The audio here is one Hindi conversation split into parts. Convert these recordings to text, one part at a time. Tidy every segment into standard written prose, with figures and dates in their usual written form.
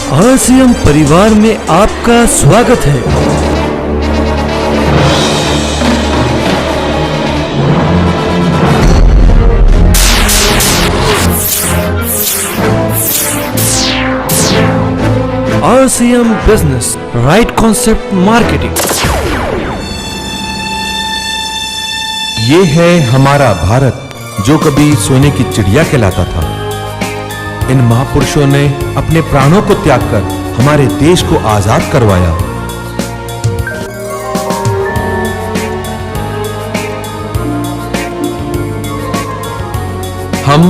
RCM परिवार में आपका स्वागत है। RCM business right concept marketing. ये है हमारा भारत जो कभी सोने की चिड़िया कहलाता था। इन महापुरुषों ने अपने प्राणों को त्याग कर हमारे देश को आजाद करवाया। हम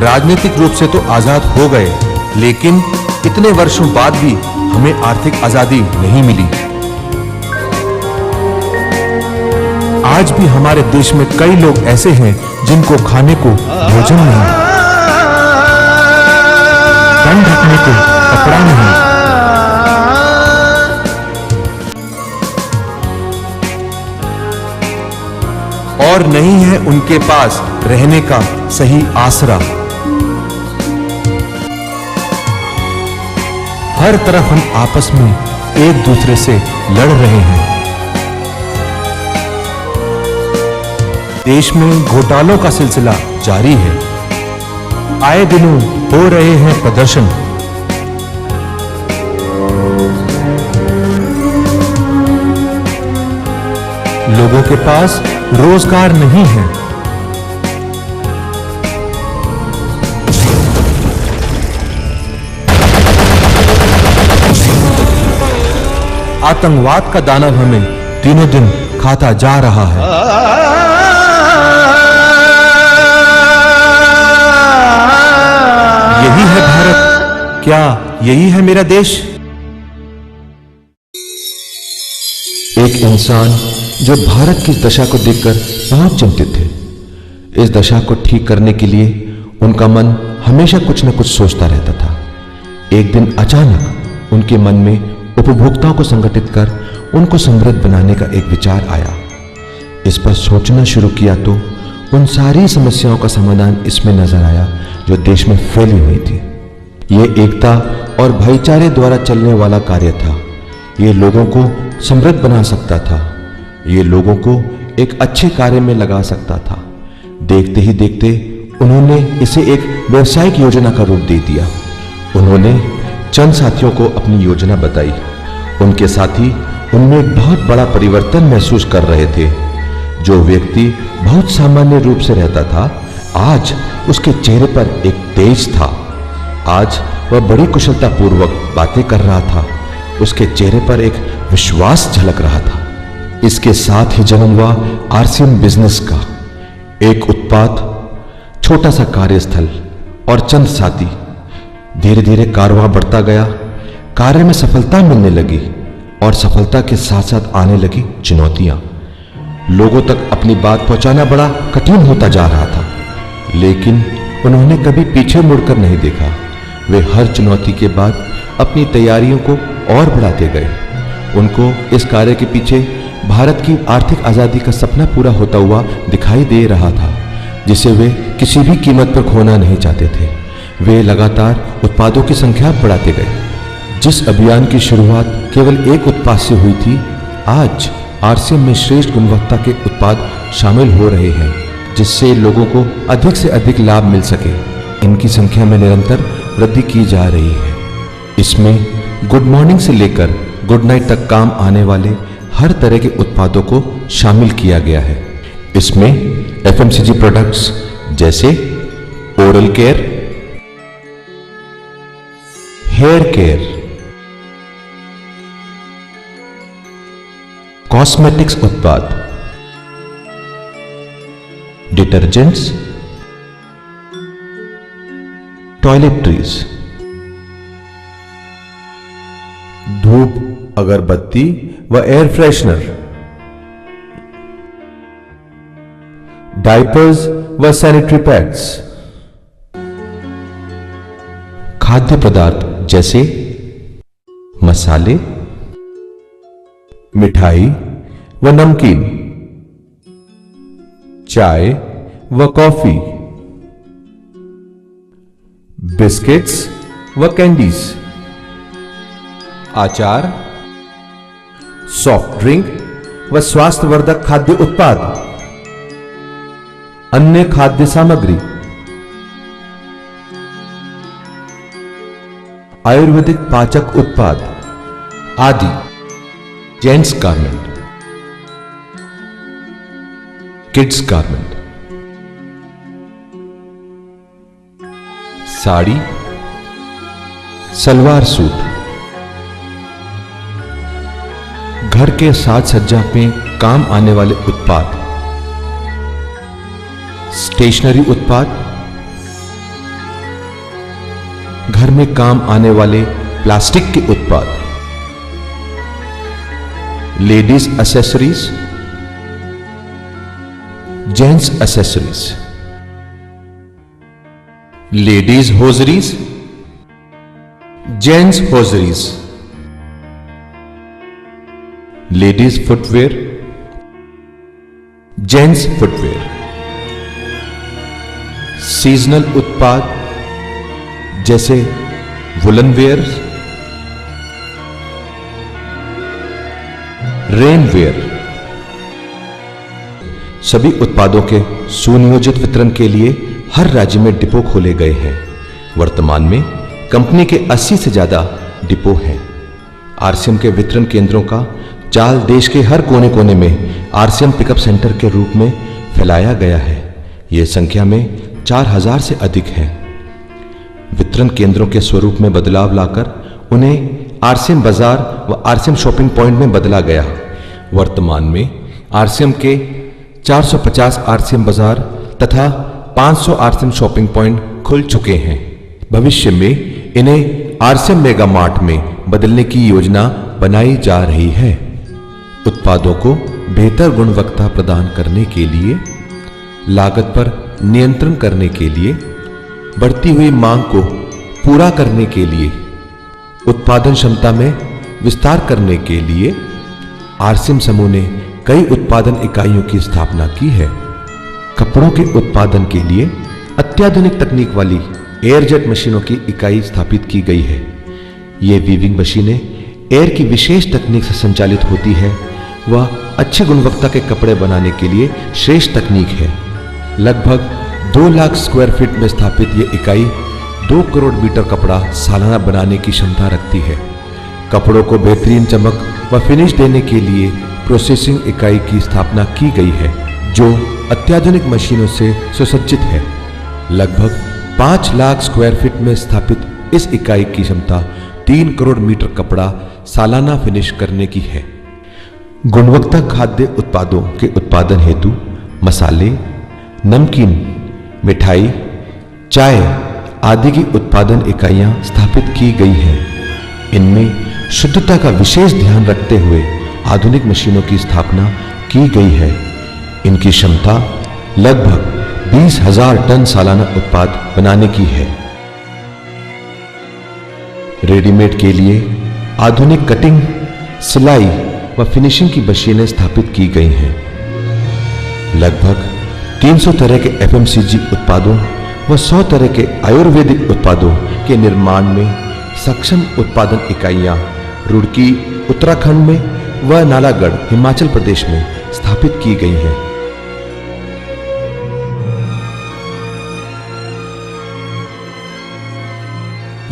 राजनीतिक रूप से तो आजाद हो गए, लेकिन इतने वर्षों बाद भी हमें आर्थिक आजादी नहीं मिली। आज भी हमारे देश में कई लोग ऐसे हैं जिनको खाने को भोजन नहीं, तन ढकने को कपड़ा नहीं, और नहीं है उनके पास रहने का सही आसरा। हर तरफ हम आपस में एक दूसरे से लड़ रहे हैं। देश में घोटालों का सिलसिला जारी है। आए दिनों हो रहे हैं प्रदर्शन। लोगों के पास रोजगार नहीं है। आतंकवाद का दानव हमें दिनों दिन खाता जा रहा है। यही है भारत, क्या यही है मेरा देश? एक इंसान जो भारत की इस दशा को देखकर बहुत चिंतित थे। इस दशा को ठीक करने के लिए उनका मन हमेशा कुछ न कुछ सोचता रहता था। एक दिन अचानक उनके मन में उपभोक्ताओं को संगठित कर उनको समृद्ध बनाने का एक विचार आया। इस पर सोचना शुरू किया तो उन सारी समस्याओं का समाधान इसमें नजर आया जो देश में फैली हुई थी। ये एकता और भाईचारे द्वारा चलने वाला कार्य था। ये लोगों को समृद्ध बना सकता था। ये लोगों को एक अच्छे कार्य में लगा सकता था। देखते ही देखते उन्होंने इसे एक व्यावसायिक योजना का रूप दे दिया। उन्होंने चंद साथियों को अपनी योजना बताई। उनके साथी उनमें एक बहुत बड़ा परिवर्तन महसूस कर रहे थे। जो व्यक्ति बहुत सामान्य रूप से रहता था, आज उसके चेहरे पर एक तेज था। आज वह बड़ी कुशलता पूर्वक बातें कर रहा था। उसके चेहरे पर एक विश्वास झलक रहा था। इसके साथ ही जन्म हुआ RCM बिजनेस का एक उत्पाद, छोटा सा कार्यस्थल और चंद साथी। धीरे धीरे कारोबार बढ़ता गया। कार्य में सफलता मिलने लगी और सफलता के साथ साथ आने लगी चुनौतियां। लोगों तक अपनी बात पहुंचाना बड़ा कठिन होता जा रहा था, लेकिन उन्होंने कभी पीछे मुड़कर नहीं देखा। वे हर चुनौती के बाद अपनी तैयारियों को और बढ़ाते गए। उनको इस कार्य के पीछे भारत की आर्थिक आजादी का सपना पूरा होता हुआ दिखाई दे रहा था, जिसे वे किसी भी कीमत पर खोना नहीं चाहते थे। वे लगातार उत्पादों की संख्या बढ़ाते गए। जिस अभियान की शुरुआत केवल एक उत्पाद से हुई थी, आज RCM में श्रेष्ठ गुणवत्ता के उत्पाद शामिल हो रहे हैं, जिससे लोगों को अधिक से अधिक लाभ मिल सके। इनकी संख्या में निरंतर वृद्धि की जा रही है। इसमें गुड मॉर्निंग से लेकर गुड नाइट तक काम आने वाले हर तरह के उत्पादों को शामिल किया गया है। इसमें FMCG प्रोडक्ट्स जैसे oral care, hair care, cosmetics उत्पाद, डिटर्जेंट्स, टॉयलेटरीज, धूप, अगरबत्ती व एयर फ्रेशनर, डायपर्स व सैनिटरी पैड्स, खाद्य पदार्थ जैसे मसाले, मिठाई व नमकीन, चाय व कॉफी, बिस्किट्स व कैंडीज, आचार, सॉफ्ट ड्रिंक व स्वास्थ्यवर्धक खाद्य उत्पाद, अन्य खाद्य सामग्री, आयुर्वेदिक पाचक उत्पाद आदि, gents garment, kids garment, sari, salwar suit, घर के साज सज्जा में काम आने वाले उत्पाद, स्टेशनरी उत्पाद, घर में काम आने वाले प्लास्टिक के उत्पाद, ladies accessories, gents accessories, ladies hosieries, gents hosieries, ladies footwear, gents footwear, seasonal उत्पाद जैसे वुलन वेयर, रेन वेयर। सभी उत्पादों के सुनियोजित वितरण के लिए हर राज्य में डिपो खोले गए हैं। वर्तमान में कंपनी के 80 से ज्यादा डिपो हैं। आरसीएम के वितरण केंद्रों का जाल देश के हर कोने कोने में आरसीएम पिकअप सेंटर के रूप में फैलाया गया है। यह संख्या में 4000 से अधिक है। वितरण केंद्रों के स्वरूप में बदलाव लाकर उन्हें आरसीएम बाजार व आरसीएम शॉपिंग पॉइंट में बदला गया। वर्तमान में आरसीएम के 450 आरसीएम बाजार तथा 500 आरसीएम शॉपिंग पॉइंट खुल चुके हैं। भविष्य में इन्हें आरसीएम मेगा मार्ट में बदलने की योजना बनाई जा रही है। उत्पादों को बेहतर गुणवत्ता प्रदान करने के लिए, लागत पर नियंत्रण करने के लिए, बढ़ती हुई मांग को पूरा करने के लिए, उत्पादन क्षमता में विस्तार करने के लिए आरसीएम समूह ने कई उत्पादन इकाइयों की स्थापना की है। कपड़ों के उत्पादन के लिए अत्याधुनिक तकनीक वाली एयरजेट मशीनों की इकाई स्थापित की गई है। ये वीविंग मशीनें एयर की विशेष तकनीक से संचालित होती है। वह अच्छी गुणवत्ता के कपड़े बनाने के लिए श्रेष्ठ तकनीक है। लगभग 2 लाख स्क्वायर फीट में स्थापित यह इकाई 2 करोड़ मीटर कपड़ा सालाना बनाने की क्षमता रखती है। कपड़ों को बेहतरीन चमक व फिनिश देने के लिए प्रोसेसिंग इकाई की स्थापना की गई है, जो अत्याधुनिक मशीनों से सुसज्जित है। लगभग 5 लाख स्क्वायर फीट में स्थापित इस इकाई की क्षमता 3 करोड़ मीटर कपड़ा सालाना फिनिश करने की है। गुणवत्ता खाद्य उत्पादों के उत्पादन हेतु मसाले, नमकीन, मिठाई, चाय आदि की उत्पादन इकाइयां स्थापित की गई हैं। इनमें शुद्धता का विशेष ध्यान रखते हुए आधुनिक मशीनों की स्थापना की गई है। इनकी क्षमता लगभग 20,000 टन सालाना उत्पाद बनाने की है। रेडीमेड के लिए आधुनिक कटिंग, सिलाई व फिनिशिंग की मशीनें स्थापित की गई हैं। लगभग 300 तरह के एफएमसीजी उत्पादों व 100 तरह के आयुर्वेदिक उत्पादों के निर्माण में सक्षम उत्पादन इकाइयां रुड़की उत्तराखंड में व नालागढ़ हिमाचल प्रदेश में स्थापित की गई हैं।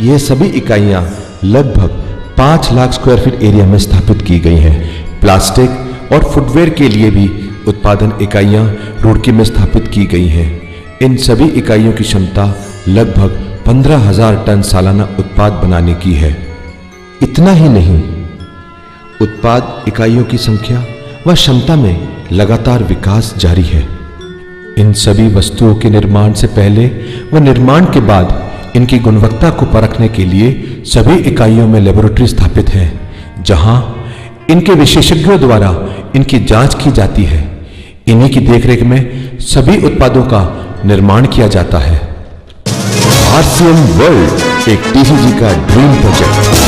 ये सभी इकाइयां लगभग 5 लाख स्क्वायर फीट एरिया में स्थापित की गई हैं। प्लास्टिक और फुटवेयर के लिए भी उत्पादन इकाइयां रुड़की में स्थापित की गई हैं। इन सभी इकाइयों की क्षमता लगभग 15,000 टन सालाना उत्पाद बनाने की है। इतना ही नहीं, उत्पाद इकाइयों की संख्या व क्षमता में लगातार विकास जारी है। इन सभी वस्तुओं के निर्माण से पहले व निर्माण के बाद इनकी गुणवत्ता को परखने के लिए सभी इकाइयों में लेबोरेटरी स्थापित है, जहां इनके विशेषज्ञों द्वारा इनकी जांच की जाती है। इन्हीं की देखरेख में सभी उत्पादों का निर्माण किया जाता है। आरसीएम वर्ल्ड एक टीसीजी का ड्रीम प्रोजेक्ट।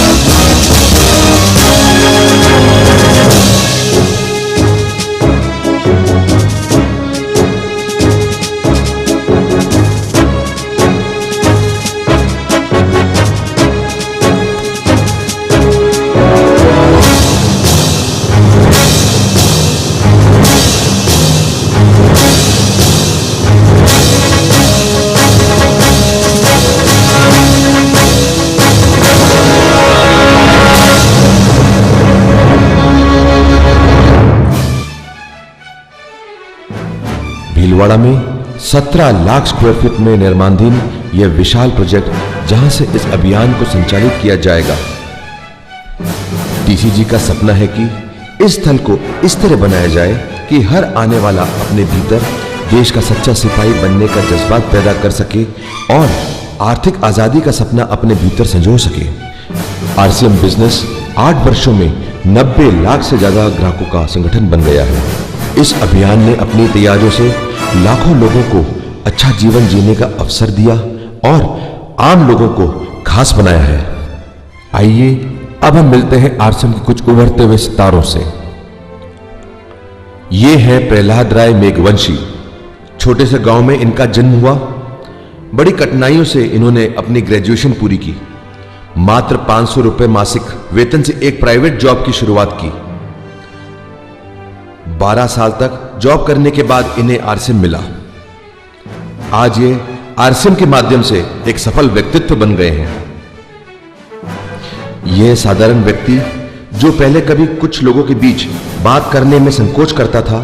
छिंदवाड़ा में 17 लाख स्क्वायर फीट में निर्माणाधीन यह विशाल प्रोजेक्ट, जहां से इस अभियान को संचालित किया जाएगा। टीसीजी का सपना है कि इस स्थल को इस तरह बनाया जाए कि हर आने वाला अपने भीतर देश का सच्चा सिपाही बनने का जज्बात पैदा कर सके और आर्थिक आजादी का सपना अपने भीतर संजो सके। आरसीएम बिजनेस 8 वर्षों में 90 लाख से ज्यादा ग्राहकों का संगठन बन गया है। इस अभियान ने अपनी तैयारियों से लाखों लोगों को अच्छा जीवन जीने का अवसर दिया और आम लोगों को खास बनाया है। आइए अब हम मिलते हैं आरसीएम के कुछ उभरते हुए सितारों से। ये है प्रहलाद राय मेघवंशी। छोटे से गांव में इनका जन्म हुआ। बड़ी कठिनाइयों से इन्होंने अपनी ग्रेजुएशन पूरी की। मात्र 500 रुपए मासिक वेतन से एक प्राइवेट जॉब की शुरुआत की। 12 साल तक जॉब करने के बाद इन्हें आरसीएम मिला। आज ये आरसीएम के माध्यम से एक सफल व्यक्तित्व बन गए हैं। यह साधारण व्यक्ति जो पहले कभी कुछ लोगों के बीच बात करने में संकोच करता था,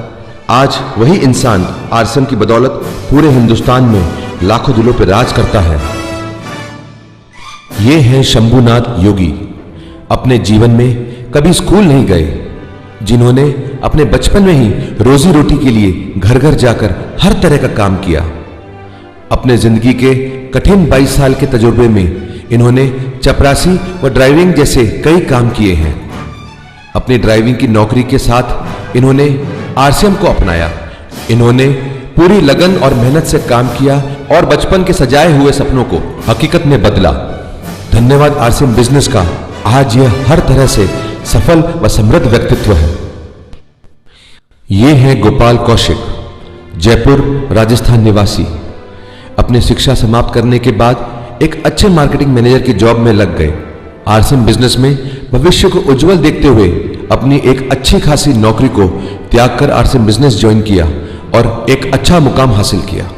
आज वही इंसान आरसीएम की बदौलत पूरे हिंदुस्तान में लाखों दिलों पर राज करता है। ये हैं शंभुनाथ योगी। अपने जीवन में कभी स्कूल नहीं गए, जिन्होंने अपने बचपन में ही रोजी रोटी के लिए घर घर जाकर हर तरह का काम किया। अपने जिंदगी के कठिन 22 साल के तजुर्बे में इन्होंने चपरासी व ड्राइविंग जैसे कई काम किए हैं। अपनी ड्राइविंग की नौकरी के साथ इन्होंने आरसीएम को अपनाया। इन्होंने पूरी लगन और मेहनत से काम किया और बचपन के सजाए हुए सपनों को हकीकत में बदला। धन्यवाद आरसीएम बिजनेस का। आज यह हर तरह से सफल व समृद्ध व्यक्तित्व है। ये हैं गोपाल कौशिक, जयपुर राजस्थान निवासी। अपनी शिक्षा समाप्त करने के बाद एक अच्छे मार्केटिंग मैनेजर की जॉब में लग गए। आरसीएम बिजनेस में भविष्य को उज्जवल देखते हुए अपनी एक अच्छी खासी नौकरी को त्याग कर आरसीएम बिजनेस ज्वाइन किया और एक अच्छा मुकाम हासिल किया।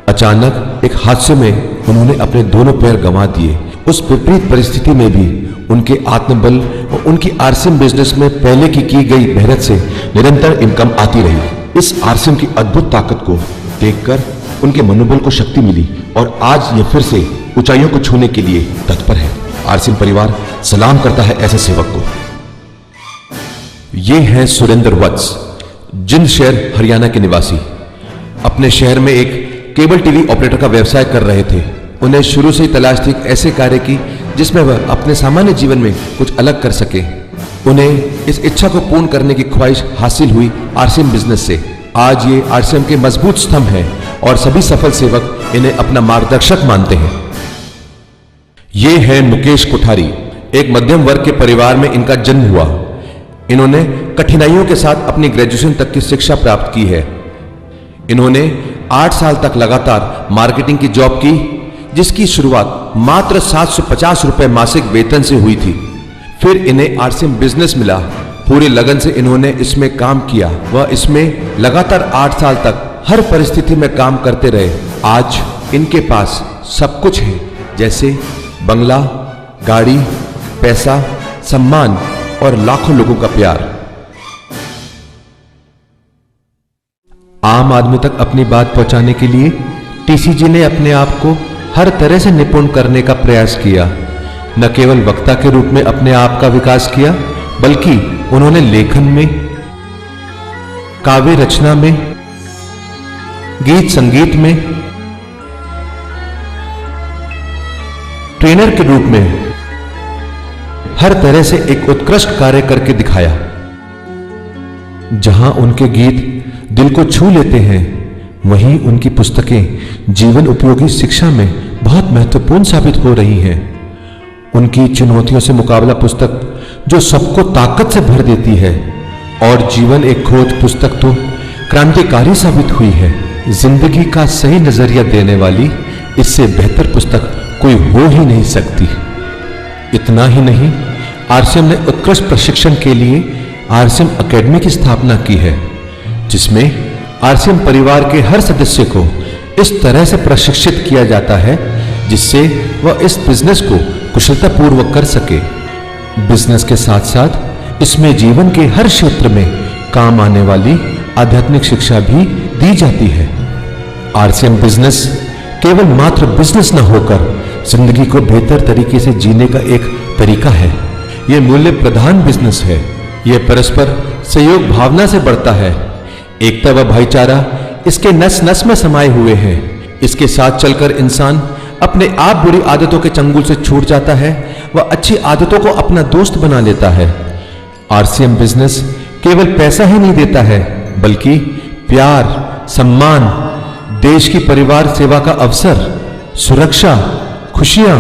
अचानक एक हादसे में उन्होंने अपने दोनों पैर गंवा दिए। उस विपरीत परिस्थिति में भी उनके आत्मबल और उनकी आरसीएम बिजनेस में पहले की गई मेहनत से निरंतर इनकम आती रही। इस आरसीएम की अद्भुत ताकत को देखकर उनके मनोबल को शक्ति मिली और आज ये फिर से ऊंचाइयों को छूने के लिए तत्पर है। आरसीएम परिवार सलाम करता है ऐसे सेवक को। ये हैं सुरेंद्र वत्स, जिंद शहर हरियाणा के निवासी। अपने शहर में एक केबल टीवी ऑपरेटर का व्यवसाय कर रहे थे। उन्हें शुरू से ही तलाश थी ऐसे कार्य की जिसमें वह अपने सामान्य जीवन में कुछ अलग कर सके। उन्हें इस इच्छा को पूर्ण करने की ख्वाहिश हासिल हुई आरसीएम बिजनेस से। आज ये आरसीएम के मजबूत स्तंभ हैं और सभी सफल सेवक इन्हें अपना मार्गदर्शक मानते हैं। ये हैं मुकेश कोठारी। एक मध्यम वर्ग के परिवार में इनका जन्म हुआ। इन्होंने कठिनाइयों के साथ अपनी ग्रेजुएशन तक की शिक्षा प्राप्त की है। इन्होंने 8 साल तक लगातार मार्केटिंग की जॉब की, जिसकी शुरुआत मात्र 750 रुपए मासिक वेतन से हुई थी। फिर इन्हें आरसीएम बिजनेस मिला। पूरी लगन से इन्होंने इसमें काम किया। वह इसमें लगातार 8 साल तक हर परिस्थिति में काम करते रहे। आज इनके पास सब कुछ है, जैसे बंगला, गाड़ी, पैसा, सम्मान और लाखों लोगों का प्यार। आम आदमी तक अपनी बात पहुंचाने के लिए टीसीजी ने अपने आप को हर तरह से निपुण करने का प्रयास किया। न केवल वक्ता के रूप में अपने आप का विकास किया, बल्कि उन्होंने लेखन में, काव्य रचना में, गीत संगीत में, ट्रेनर के रूप में हर तरह से एक उत्कृष्ट कार्य करके दिखाया। जहां उनके गीत दिल को छू लेते हैं, वहीं उनकी पुस्तकें जीवन उपयोगी शिक्षा में बहुत महत्वपूर्ण साबित हो रही हैं। उनकी चुनौतियों से मुकाबला पुस्तक जो सबको ताकत से भर देती है और जीवन एक खोज पुस्तक तो क्रांतिकारी साबित हुई है। जिंदगी का सही नजरिया देने वाली इससे बेहतर पुस्तक कोई हो ही नहीं सकती। इतना ही नहीं, आरसीएम ने उत्कृष्ट प्रशिक्षण के लिए आरसीएम एकेडमी की स्थापना की है, जिसमें आरसीएम परिवार के हर सदस्य को इस तरह से प्रशिक्षित किया जाता है जिससे वह इस बिजनेस को कुशलतापूर्वक कर सके। बिजनेस के साथ साथ इसमें जीवन के हर क्षेत्र में काम आने वाली आध्यात्मिक शिक्षा भी दी जाती है। आरसीएम बिजनेस केवल मात्र बिजनेस न होकर जिंदगी को बेहतर तरीके से जीने का एक तरीका है। यह मूल्य प्रधान बिजनेस है। यह परस्पर सहयोग भावना से बढ़ता है। एकता व भाईचारा इसके नस नस में समाये हुए हैं। इसके साथ चलकर इंसान अपने आप बुरी आदतों के चंगुल से छूट जाता है व अच्छी आदतों को अपना दोस्त बना लेता है। आरसीएम बिजनेस केवल पैसा ही नहीं देता है, बल्कि प्यार, सम्मान, देश की परिवार सेवा का अवसर, सुरक्षा, खुशियां,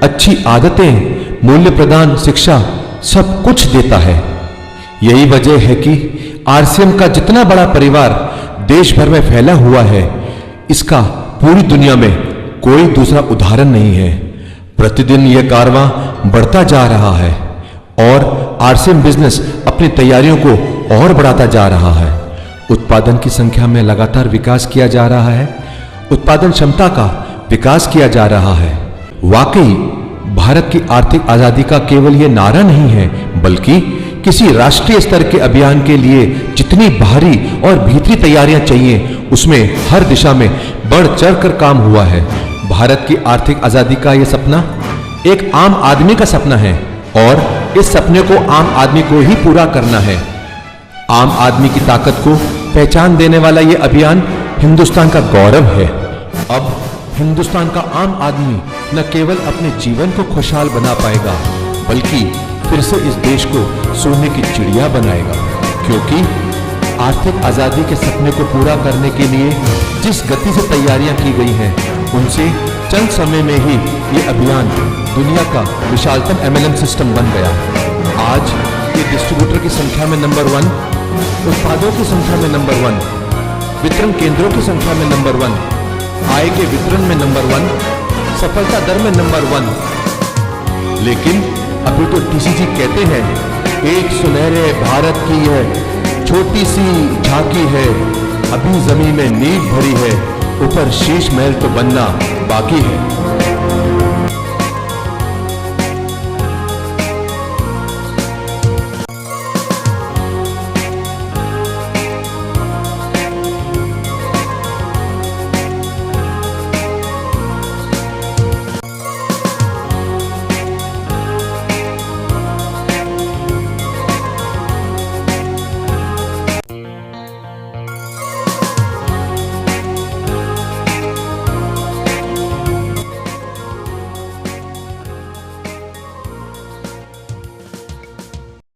अच्छी आदतें, मूल्य प्रदान शिक्षा सब कुछ देता है। यही वजह है कि आरसीएम का जितना बड़ा परिवार देश भर में फैला हुआ है, इसका पूरी दुनिया में कोई दूसरा उदाहरण नहीं है। प्रतिदिन यह कारवां बढ़ता जा रहा है और आरसीएम बिजनेस अपनी तैयारियों को और बढ़ाता जा रहा है। उत्पादन की संख्या में लगातार विकास किया जा रहा है। उत्पादन क्षमता का विकास किया जा रहा है। वाकई भारत की आर्थिक आजादी का केवल यह नारा नहीं है, बल्कि किसी राष्ट्रीय स्तर के अभियान के लिए जितनी बाहरी और भीतरी तैयारियां चाहिए, उसमें हर दिशा में बढ़ चढ़कर काम हुआ है। भारत की आर्थिक आजादी का यह सपना एक आम आदमी का सपना है और इस सपने को आम आदमी को ही पूरा करना है। आम आदमी की ताकत को पहचान देने वाला यह अभियान हिंदुस्तान का गौरव है। अब हिंदुस्तान का आम आदमी न केवल अपने जीवन को खुशहाल बना पाएगा, बल्कि फिर से इस देश को सोने की चिड़िया बनाएगा। क्योंकि आर्थिक आजादी के सपने को पूरा करने के लिए जिस गति से तैयारियां की गई हैं, उनसे चंद समय में ही ये अभियान दुनिया का विशालतम एमएलएम सिस्टम बन गया। आज ये डिस्ट्रीब्यूटर की संख्या में नंबर 1, उत्पादों की संख्या में नंबर 1, वितरण केंद्रों की संख्या में नंबर 1, आय के वितरण में नंबर 1, सफलता दर में नंबर 1। लेकिन अभी तो टीसीजी कहते हैं, एक सुनहरे भारत की यह छोटी सी झांकी है, अभी जमीन में नींव भरी है, ऊपर शीश महल तो बनना बाकी है।